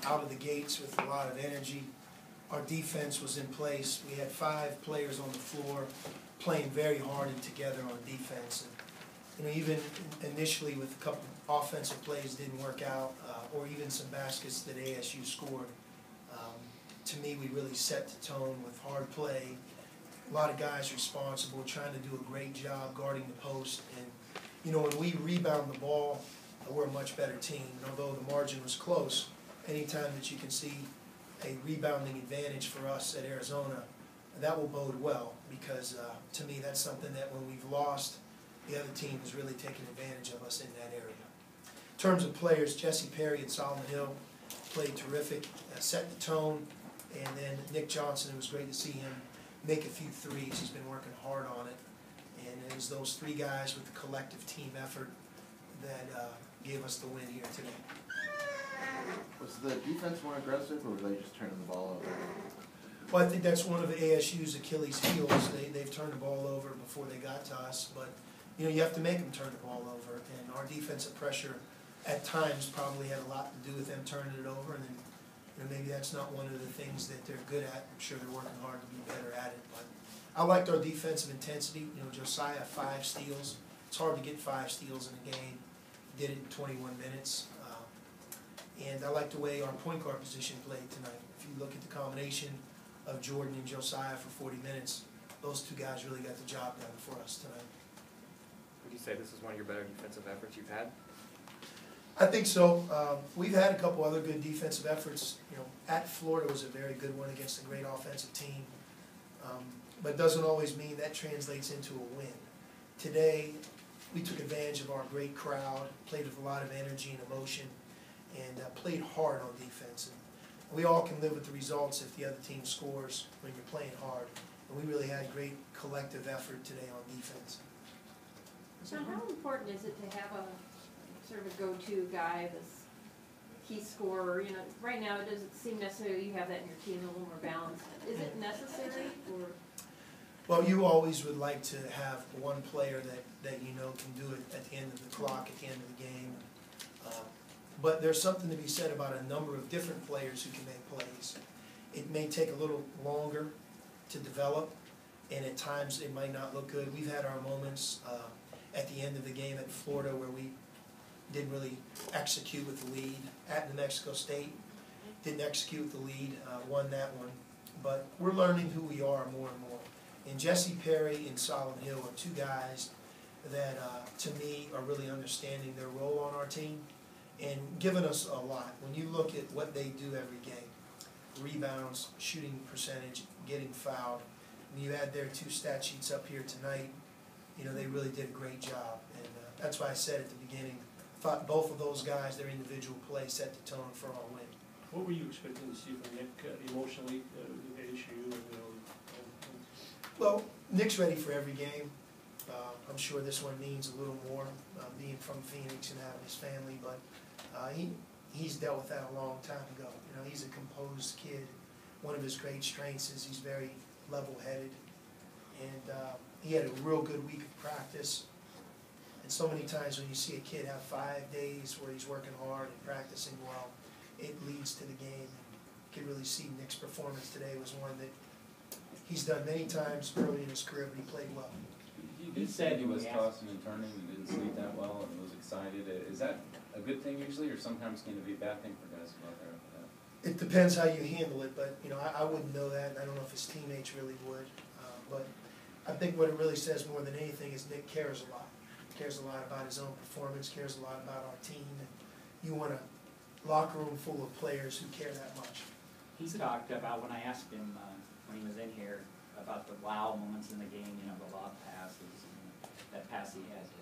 out of the gates with a lot of energy. Our defense was in place. We had 5 players on the floor playing very hard and together on defense. And, even initially with a couple offensive plays didn't work out, or even some baskets that ASU scored, to me we really set the tone with hard play. A lot of guys responsible, trying to do a great job guarding the post. And when we rebound the ball, we're a much better team. And although the margin was close, anytime that you can see a rebounding advantage for us at Arizona, that will bode well, because to me that's something that when we've lost, the other team has really taken advantage of us in that area. In terms of players, Jesse Perry and Solomon Hill played terrific, set the tone, and then Nick Johnson, it was great to see him make a few threes. He's been working hard on it, and it was those 3 guys with the collective team effort that gave us the win here today. Was the defense more aggressive, or were they just turning the ball over? Well, I think that's one of ASU's Achilles heels. They've turned the ball over before they got to us, but you have to make them turn the ball over, and our defensive pressure at times probably had a lot to do with them turning it over, and then maybe that's not one of the things that they're good at. I'm sure they're working hard to be better at it, but I liked our defensive intensity. Josiah, 5 steals. It's hard to get 5 steals in a game. He did it in 21 minutes. And I like the way our point guard position played tonight. If you look at the combination of Jordan and Josiah for 40 minutes, those 2 guys really got the job done for us tonight. Would you say this is one of your better defensive efforts you've had? I think so. We've had a couple other good defensive efforts. At Florida was a very good one against a great offensive team. But it doesn't always mean that translates into a win. Today, we took advantage of our great crowd, played with a lot of energy and emotion, and played hard on defense. And we all can live with the results if the other team scores when you're playing hard. And we really had great collective effort today on defense. So how important is it to have a sort of a go-to guy, this key scorer? Right now it doesn't seem necessarily you have that in your team, a little more balanced. Is it necessary? Or? Well, you always would like to have one player that can do it at the end of the clock, at the end of the game. But there's something to be said about a number of different players who can make plays. It may take a little longer to develop, and at times it might not look good. We've had our moments at the end of the game at Florida where we didn't really execute with the lead. At New Mexico State, didn't execute with the lead, won that one. But we're learning who we are more and more. And Jesse Perry and Solomon Hill are 2 guys that, to me, are really understanding their role on our team and giving us a lot. When you look at what they do every game, rebounds, shooting percentage, getting fouled, and you add their 2 stat sheets up here tonight, they really did a great job. And that's why I said at the beginning, thought both of those guys, their individual play, set the tone for our win. What were you expecting to see from Nick emotionally with ASU? Well, Nick's ready for every game. I'm sure this one means a little more, being from Phoenix and having his family, but he's dealt with that a long time ago. He's a composed kid. One of his great strengths is he's very level-headed, and he had a real good week of practice. And so many times when you see a kid have 5 days where he's working hard and practicing well, it leads to the game. You can really see Nick's performance today was one that he's done many times early in his career, but he played well. You said he was tossing and turning and didn't sleep that well and was excited. Is that a good thing usually, or sometimes can it be a bad thing for guys who go out there after that? It depends how you handle it, but I wouldn't know that, and I don't know if his teammates really would. But I think what it really says more than anything is Nick cares a lot. Cares a lot about his own performance, cares a lot about our team. And you want a locker room full of players who care that much. He talked about, when I asked him when he was in here, about the wow moments in the game, the lob passes, and that pass he had to